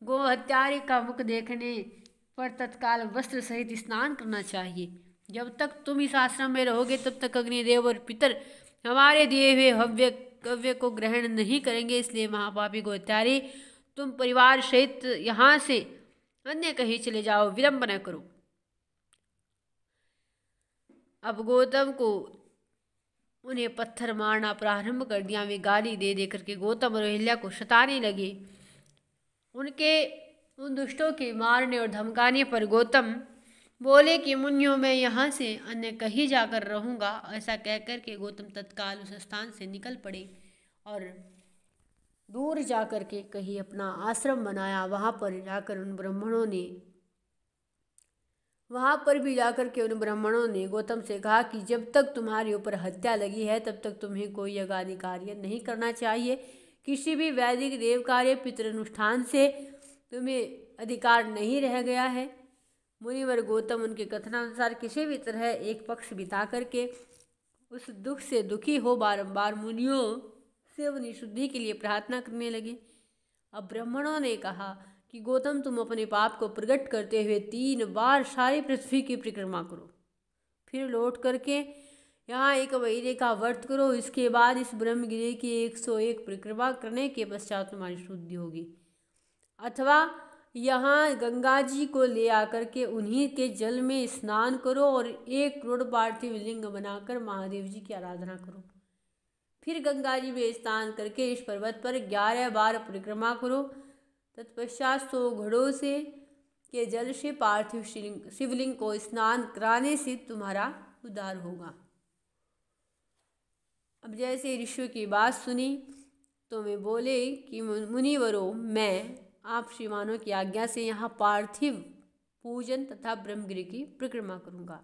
गो हत्यारे का मुख देखने पर तत्काल वस्त्र सहित स्नान करना चाहिए। जब तक तुम इस आश्रम में रहोगे तब तक अग्निदेव और पितर हमारे दिए हुए हव्य को ग्रहण नहीं करेंगे। इसलिए महापापी गो हत्यारे, तुम परिवार सहित यहाँ से अन्य कहीं चले जाओ, विलंब न करो। अब गौतम को उन्हें पत्थर मारना प्रारंभ कर दिया। वे गाली दे दे करके गौतम और अहिल्या को सताने लगे। उनके उन दुष्टों के मारने और धमकाने पर गौतम बोले कि मुनियों मैं यहाँ से अन्य कहीं जाकर रहूँगा। ऐसा कहकर के गौतम तत्काल उस स्थान से निकल पड़े और दूर जाकर के कहीं अपना आश्रम बनाया। वहाँ पर जाकर उन ब्राह्मणों ने उन ब्राह्मणों ने गौतम से कहा कि जब तक तुम्हारे ऊपर हत्या लगी है तब तक तुम्हें कोई यज्ञादि कार्य नहीं करना चाहिए। किसी भी वैदिक देव कार्य पितृनुष्ठान से तुम्हें अधिकार नहीं रह गया है। मुनिवर गौतम उनके कथनानुसार किसी भी तरह एक पक्ष बिता करके उस दुख से दुखी हो बारंबार मुनियों से अपनी शुद्धि के लिए प्रार्थना करने लगे। अब ब्राह्मणों ने कहा कि गौतम तुम अपने पाप को प्रकट करते हुए 3 बार सारी पृथ्वी की परिक्रमा करो, फिर लौट करके यहाँ 1 महीने का व्रत करो। इसके बाद इस ब्रह्मगिरी की 101 परिक्रमा करने के पश्चात तुम्हारी शुद्धि होगी। अथवा यहाँ गंगा जी को ले आकर के उन्हीं के जल में स्नान करो और 1 करोड़ पार्थिव लिंग बनाकर महादेव जी की आराधना करो। फिर गंगा जी में स्नान करके इस पर्वत पर 11 बार परिक्रमा करो। तत्पश्चात 100 घड़ों से के जल से पार्थिव शिवलिंग को स्नान कराने से तुम्हारा उद्धार होगा। अब जैसे ऋषियों की बात सुनी तो वे बोले कि मुनिवरों, मैं आप श्रीमानों की आज्ञा से यहाँ पार्थिव पूजन तथा ब्रह्मगिरि की परिक्रमा करूँगा।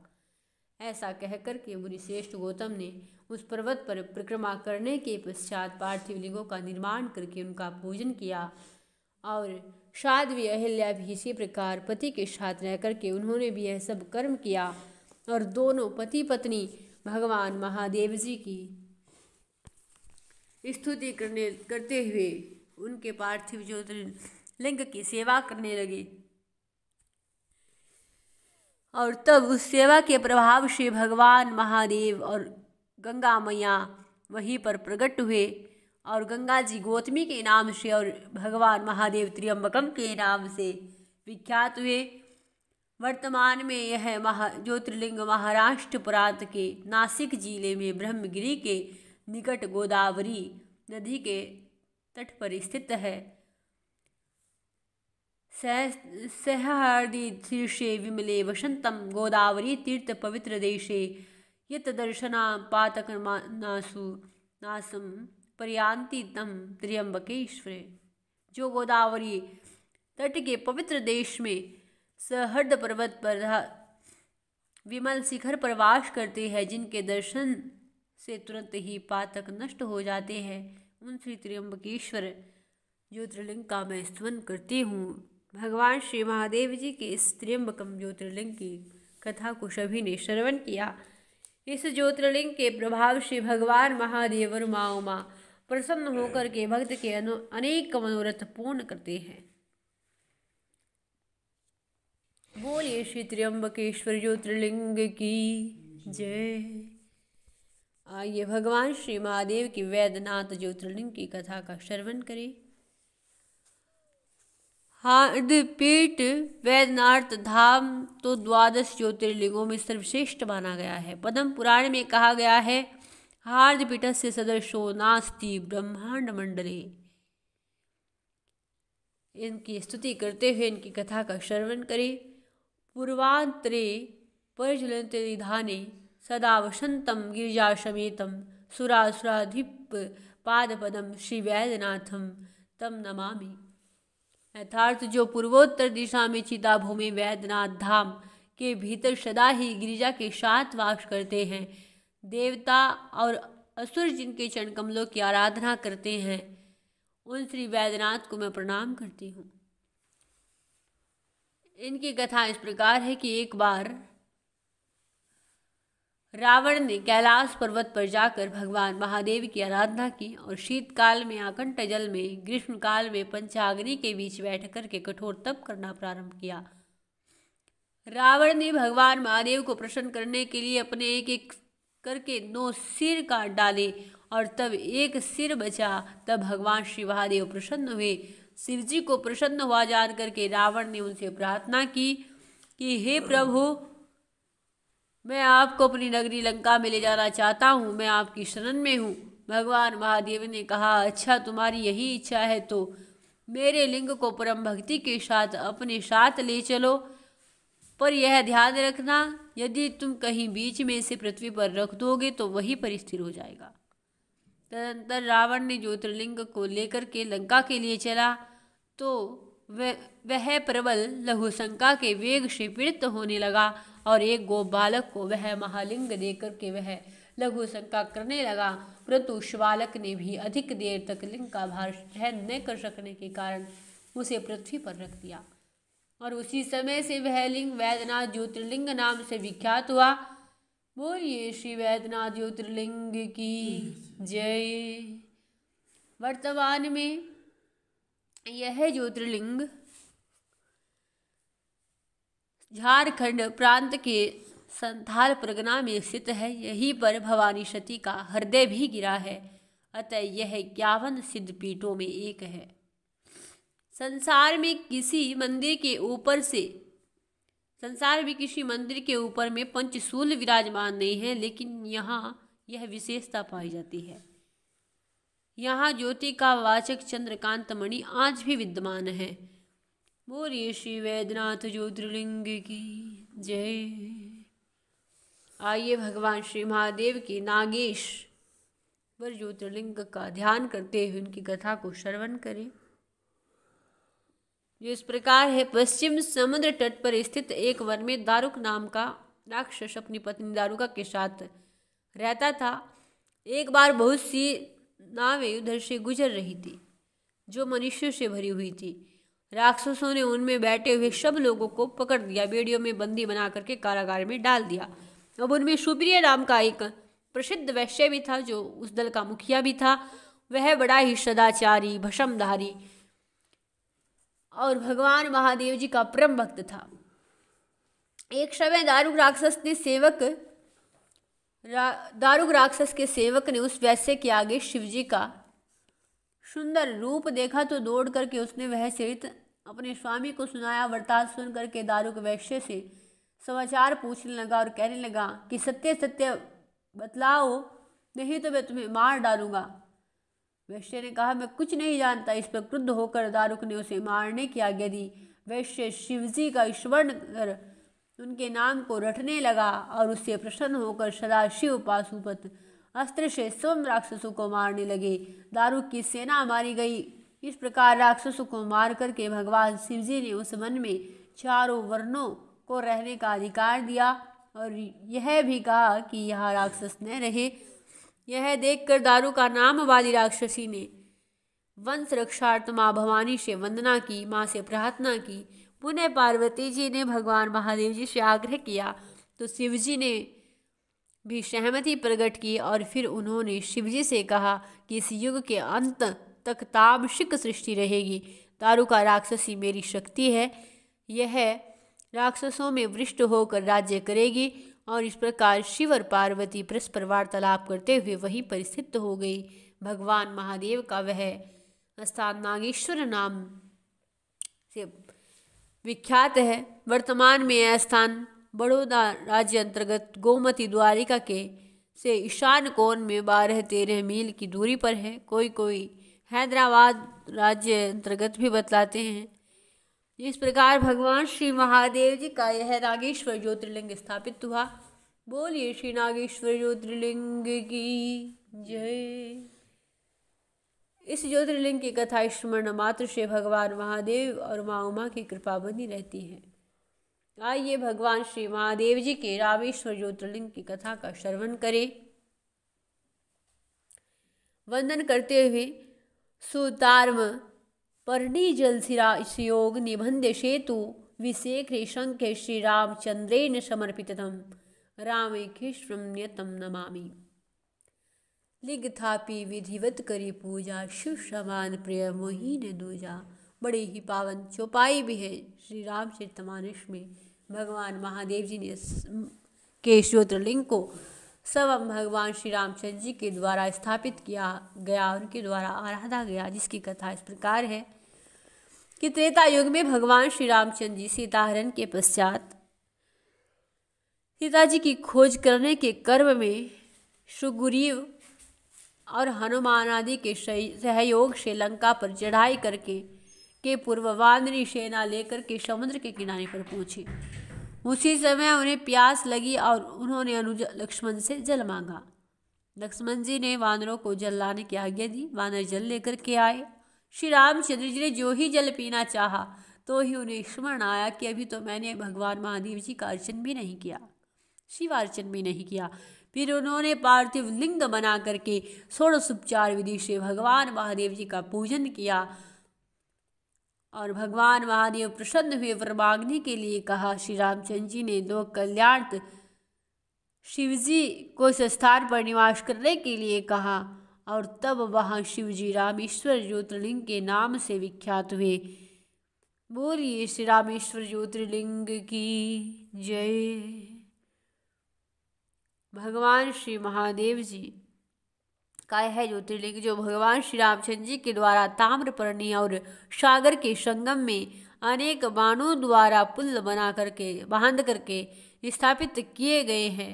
ऐसा कहकर के मुनिश्रेष्ठ गौतम ने उस पर्वत पर परिक्रमा करने के पश्चात पार्थिव लिंगों का निर्माण करके उनका पूजन किया। और साध्वी अहिल्या भी इसी प्रकार पति के साथ रह करके उन्होंने भी यह सब कर्म किया और दोनों पति पत्नी भगवान महादेव जी की स्तुति करते हुए उनके पार्थिव ज्योतिर्लिंग की सेवा करने लगे। और तब उस सेवा के प्रभाव से भगवान महादेव और गंगा मैया वहीं पर प्रकट हुए और गंगा जी गौतमी के नाम से और भगवान महादेव त्र्यंबकम के नाम से विख्यात हुए। वर्तमान में यह ज्योतिर्लिंग महाराष्ट्र प्रांत के नासिक जिले में ब्रह्मगिरि के निकट गोदावरी नदी के तट पर स्थित है। सहृदि शीर्षे विमले वसंतम गोदावरी तीर्थ पवित्र देशे यत दर्शना पातक नासम पर्यांति तम त्र्यंबकेश्वरे। जो गोदावरी तट के पवित्र देश में सहृद पर्वत पर विमल शिखर पर वास करते हैं, जिनके दर्शन से तुरंत ही पातक नष्ट हो जाते हैं, उन श्री त्र्यंबकेश्वर ज्योतिर्लिंग का मैं स्तवन करती हूँ। भगवान श्री महादेव जी के इस त्र्यंबकम ज्योतिर्लिंग की कथा को सभी ने श्रवण किया। इस ज्योतिर्लिंग के प्रभाव से भगवान महादेव और माँ उमा प्रसन्न होकर के भक्त के अनेक मनोरथ पूर्ण करते हैं। बोलिए श्री त्र्यंबकेश्वर ज्योतिर्लिंग की जय। आइए भगवान श्री महादेव की वैद्यनाथ ज्योतिर्लिंग की कथा का श्रवण करें। हार्दपीठ वैद्यनाथ धाम तो 12 ज्योतिर्लिंगों में सर्वश्रेष्ठ माना गया है। पद्म पुराण में कहा गया है, हार्दपीठस्य सदृशो नास्ति ब्रह्मांड मंडले। इनकी स्तुति करते हुए इनकी कथा का श्रवण करें। पूर्वांतरे परज्वलन्ते निधाने सदा वसंतम गिरिजासमेतम सुरासुराधिप पादपदम श्री वैद्यनाथम तम नमामि। अर्थात जो पूर्वोत्तर दिशा में चिताभूमि वैद्यनाथ धाम के भीतर सदा ही गिरिजा के साथ वास करते हैं, देवता और असुर जिनके चरण कमलों की आराधना करते हैं, उन श्री वैद्यनाथ को मैं प्रणाम करती हूँ। इनकी कथा इस प्रकार है कि एक बार रावण ने कैलाश पर्वत पर जाकर भगवान महादेव की आराधना की और शीतकाल में आकंठ जल में, ग्रीष्मकाल में पंचाग्नि के बीच बैठ कर के कठोर तप करना प्रारंभ किया। रावण ने भगवान महादेव को प्रसन्न करने के लिए अपने एक एक करके 9 सिर काट डाले और तब एक सिर बचा। तब भगवान श्री महादेव प्रसन्न हुए। शिव जी को प्रसन्न हुआ जान करके रावण ने उनसे प्रार्थना की कि हे प्रभु, मैं आपको अपनी नगरी लंका में ले जाना चाहता हूँ, मैं आपकी शरण में हूँ। भगवान महादेव ने कहा, अच्छा तुम्हारी यही इच्छा है तो मेरे लिंग को परम भक्ति के साथ अपने साथ ले चलो, पर यह ध्यान रखना यदि तुम कहीं बीच में से पृथ्वी पर रख दोगे तो वहीं पर स्थिर हो जाएगा। तदनंतर रावण ने ज्योतिर्लिंग को लेकर के लंका के लिए चला तो वह प्रबल लघुशंका के वेग से पीड़ित होने लगा और एक गो बालक को वह महालिंग देकर के वह लघुशंका करने लगा, परंतु उस बालक ने भी अधिक देर तक लिंग का भार सहन न कर सकने के कारण उसे पृथ्वी पर रख दिया और उसी समय से वह लिंग वैद्यनाथ ज्योतिर्लिंग नाम से विख्यात हुआ। बोलिए श्री वैद्यनाथ ज्योतिर्लिंग की जय। वर्तमान में यह ज्योतिर्लिंग झारखंड प्रांत के संथाल परगना में स्थित है। यहीं पर भवानी सती का हृदय भी गिरा है, अतः यह 51 सिद्ध पीठों में एक है। संसार में किसी मंदिर के ऊपर में पंचशूल विराजमान नहीं है, लेकिन यहाँ यह विशेषता पाई जाती है। यहाँ ज्योति का वाचक चंद्रकांत मणि आज भी विद्यमान है। बोलिए श्री वैद्यनाथ ज्योतिर्लिंग की जय। आइए भगवान श्री महादेव के नागेश्वर ज्योतिर्लिंग का ध्यान करते हुए उनकी कथा को श्रवण करें। जो इस प्रकार है। पश्चिम समुद्र तट पर स्थित एक वन में दारुक नाम का राक्षस अपनी पत्नी दारुका के साथ रहता था। एक बार बहुत सी नावें उधर से गुजर रही थी जो मनुष्यों से भरी हुई थी। राक्षसों ने उनमें बैठे हुए सब लोगों को पकड़ लिया, बेड़ियों में बंदी बना करके कारागार में डाल दिया। अब उनमें सुप्रिय नाम का एक प्रसिद्ध वैश्य भी था जो उस दल का मुखिया भी था। वह बड़ा ही सदाचारी, भस्मधारी और भगवान महादेव जी का परम भक्त था। एक समय दारुक राक्षस के सेवक ने उस वैश्य के आगे शिवजी का सुंदर रूप देखा तो दौड़ करके उसने वह चरित्र अपने स्वामी को सुनाया। वृतांत सुन करके दारुक वैश्य से समाचार पूछने लगा और कहने लगा कि सत्य सत्य बतलाओ, नहीं तो मैं तुम्हें मार डालूंगा। वैश्य ने कहा, मैं कुछ नहीं जानता। इस पर क्रुद्ध होकर दारुक ने उसे मारने की आज्ञा दी। वैश्य शिवजी का स्मरण कर उनके नाम को रटने लगा और उससे प्रसन्न होकर सदाशिव पाशुपत अस्त्र से सब राक्षसों को मारने लगे। दारुक की सेना मारी गई। इस प्रकार राक्षसों को मार करके भगवान शिवजी ने उस वन में चारों वर्णों को रहने का अधिकार दिया और यह भी कहा कि यहाँ राक्षस न रहे। यह देखकर दारुका नाम वाली राक्षसी ने वंश रक्षार्थ माँ भवानी से वंदना की, माँ से प्रार्थना की। पुनः पार्वती जी ने भगवान महादेव जी से आग्रह किया तो शिवजी ने भी सहमति प्रकट की और फिर उन्होंने शिवजी से कहा कि इस युग के अंत तक तामसिक सृष्टि रहेगी। दारुका राक्षसी मेरी शक्ति है, यह राक्षसों में वृष्ट होकर राज्य करेगी। और इस प्रकार शिव और पार्वती परस्पर वार्तालाप करते हुए वहीं पर स्थित हो गई। भगवान महादेव का वह स्थान नागेश्वर नाम से विख्यात है। वर्तमान में यह स्थान बड़ौदा राज्य अंतर्गत गोमती द्वारिका के से ईशान कोण में 12-13 मील की दूरी पर है। कोई कोई हैदराबाद राज्य अंतर्गत भी बतलाते हैं। इस प्रकार भगवान श्री महादेव जी का यह नागेश्वर ज्योतिर्लिंग स्थापित हुआ। बोलिए श्री नागेश्वर ज्योतिर्लिंग की जय। इस ज्योतिर्लिंग की कथा स्मरण मात्र से भगवान महादेव और माँ उमा की कृपा बनी रहती है। आइए भगवान श्री महादेव जी के रामेश्वर ज्योतिर्लिंग की कथा का श्रवण करें। वंदन करते हुए सुतार्म पर्णी जल सियोग निबंध सेतु विशेखे शंखे श्री रामचंद्रेण समर्पितम रामेखेश्वरम नियतम नमामि। लिग्थापि विधिवत करी पूजा शिव समान प्रिय मोहिन दूजा। बड़े ही पावन चौपाई भी है श्री रामचरितमानस में। भगवान महादेव जी ने के ज्योतिर्लिंग को स्वयं भगवान श्री रामचंद्र जी के द्वारा स्थापित किया गया, उनके द्वारा आराधा गया, जिसकी कथा इस प्रकार है कि त्रेता युग में भगवान श्री रामचंद्र जी सीताहरण के पश्चात सीता जी की खोज करने के कर्म में सुग्रीव और हनुमान आदि के सहयोग से लंका पर चढ़ाई करके के पूर्व वानरी सेना लेकर के समुद्र के किनारे पर पहुंचे। उसी समय उन्हें प्यास लगी और उन्होंने अनुज लक्ष्मण से जल मांगा। लक्ष्मण जी ने वानरों को जल लाने की आज्ञा दी। वानर जल लेकर के आए। श्री रामचंद्र जी ने जो ही जल पीना चाहा तो ही उन्हें स्मरण आया कि अभी तो मैंने भगवान महादेव जी का अर्चन भी नहीं किया, शिवार्चन भी नहीं किया। फिर उन्होंने पार्थिव लिंग बना करके षोडशोपचार विधि से भगवान महादेव जी का पूजन किया और भगवान महादेव प्रसन्न हुए वर मांगने के लिए कहा। श्री रामचंद्र जी ने दो कल्याण शिवजी को इस स्थान पर निवास करने के लिए कहा और तब वहाँ शिवजी रामेश्वर ज्योतिर्लिंग के नाम से विख्यात हुए। बोलिए श्री रामेश्वर ज्योतिर्लिंग की जय। भगवान श्री महादेव जी का यह ज्योतिर्लिंग जो भगवान श्री रामचंद्र जी के द्वारा ताम्रपर्णी और सागर के संगम में अनेक बाणों द्वारा पुल बना करके बांध करके स्थापित किए गए हैं,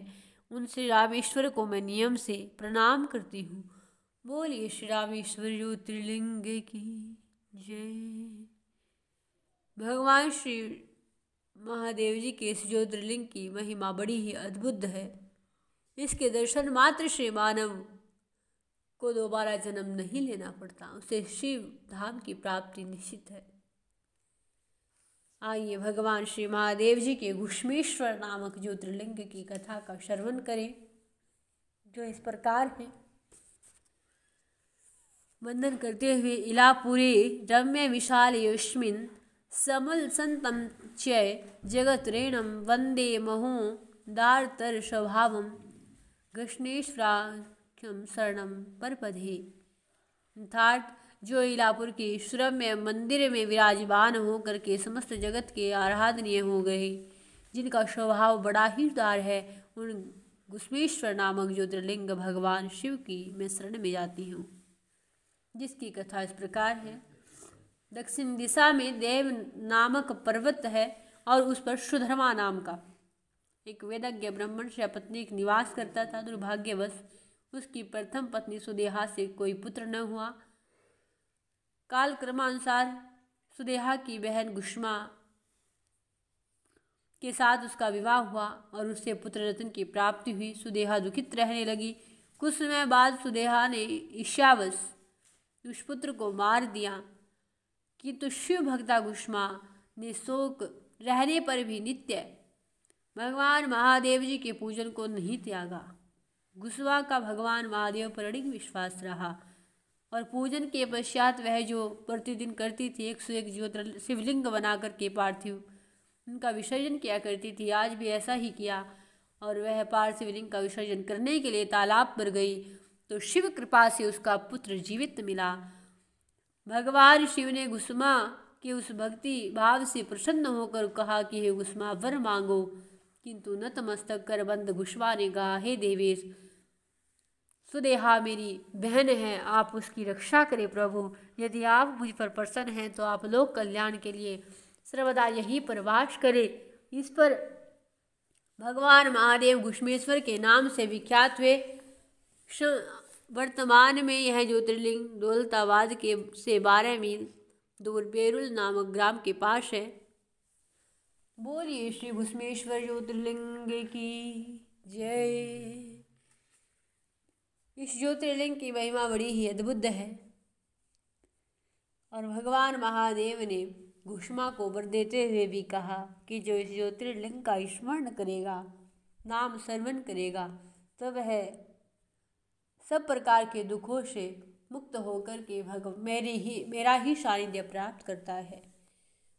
उन श्री रामेश्वर को मैं नियम से प्रणाम करती हूँ। बोलिए श्री रामेश्वर ज्योतिर्लिंग की जय। भगवान श्री महादेव जी के इस ज्योतिर्लिंग की महिमा बड़ी ही अद्भुत है। इसके दर्शन मात्र से मानव को दोबारा जन्म नहीं लेना पड़ता, उसे शिव धाम की प्राप्ति निश्चित है। आइए भगवान श्री महादेव जी के घुष्मेश्वर नामक ज्योतिर्लिंग की कथा का श्रवण करें, जो इस प्रकार है। वंदन करते हुए इलापुरे रम्य विशाल यस्मिन् समल संतम च जगत्रेणम वंदे महो दारतर स्वभावम घृष्णेश्वराख्यम शरणम परपधे। अर्थात जो इलापुर के सुरम्य मंदिर में विराजमान होकर के समस्त जगत के आराधनीय हो गए, जिनका स्वभाव बड़ा ही उदार है, उन घुष्मेश्वर नामक ज्योतिर्लिंग भगवान शिव की मैं शरण में जाती हूँ, जिसकी कथा इस प्रकार है। दक्षिण दिशा में देव नामक पर्वत है और उस पर सुधर्मा नाम का एक वेदज्ञ ब्राह्मण से पत्नी निवास करता था। दुर्भाग्यवश उसकी प्रथम पत्नी सुदेहा से कोई पुत्र न हुआ। काल क्रमानुसार सुदेहा की बहन गुष्मा के साथ उसका विवाह हुआ और उससे पुत्र रत्न की प्राप्ति हुई। सुदेहा दुखित रहने लगी। कुछ समय बाद सुदेहा ने ईर्ष्यावश उस पुत्र को मार दिया, किंतु शिव भक्ता गुष्मा ने शोक रहने पर भी नित्य भगवान महादेव जी के पूजन को नहीं त्यागा। गुस्वा का भगवान महादेव पर अड़िग विश्वास रहा और पूजन के पश्चात वह जो प्रतिदिन करती थी 101 ज्योतिर्लिंग शिवलिंग बनाकर के पार्थिव उनका विसर्जन किया करती थी, आज भी ऐसा ही किया। और वह पार्थिव लिंग का विसर्जन करने के लिए तालाब पर गई तो शिव कृपा से उसका पुत्र जीवित मिला। भगवान शिव ने गुस्मा के उस भक्ति भाव से प्रसन्न होकर कहा कि हे गुस्मा वर मांगो, किंतु नतमस्तक कर बंद गुस्मा ने कहा, हे देवेश, सुदेहा मेरी बहन है, आप उसकी रक्षा करें प्रभु। यदि आप मुझ पर प्रसन्न हैं तो आप लोक कल्याण के लिए सर्वदा यहीं पर वास करें। इस पर भगवान महादेव घुष्मेश्वर के नाम से विख्यात हुए। वर्तमान में यह ज्योतिर्लिंग दौलताबाद के से 12 मील दूर बेरुल नामक ग्राम के पास है। बोलिए श्री घुश्मेश्वर ज्योतिर्लिंग की जय। इस ज्योतिर्लिंग की महिमा बड़ी ही अद्भुत है और भगवान महादेव ने घुश्मा को वर देते हुए भी कहा कि जो इस ज्योतिर्लिंग का स्मरण करेगा, नाम श्रवण करेगा, तब वह सब प्रकार के दुखों से मुक्त होकर के मेरा ही सानिध्य प्राप्त करता है।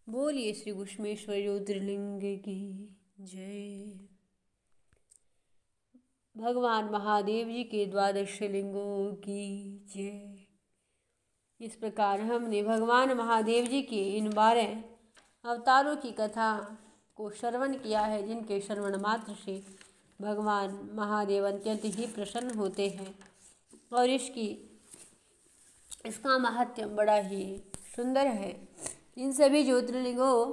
बोलिए श्री घुश्मेश्वर ज्योतिर्लिंग की जय। भगवान महादेव जी के 12 लिंगों की जय। इस प्रकार हमने भगवान महादेव जी के इन 12 अवतारों की कथा को श्रवण किया है, जिनके श्रवण मात्र से भगवान महादेव अत्यंत ही प्रसन्न होते हैं और इसका महत्व बड़ा ही सुंदर है। इन सभी ज्योतिर्लिंगों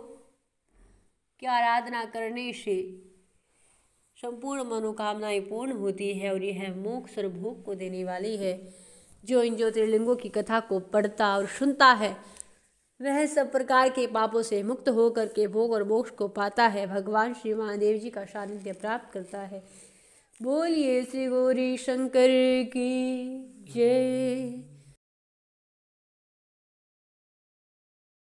की आराधना करने से संपूर्ण मनोकामनाएं पूर्ण होती है और यह मोक्ष और भोग को देने वाली है। जो इन ज्योतिर्लिंगों की कथा को पढ़ता और सुनता है वह सब प्रकार के पापों से मुक्त होकर के भोग और मोक्ष को पाता है, भगवान श्री महादेव जी का सानिध्य प्राप्त करता है। बोलिए श्री गौरी शंकर की जय।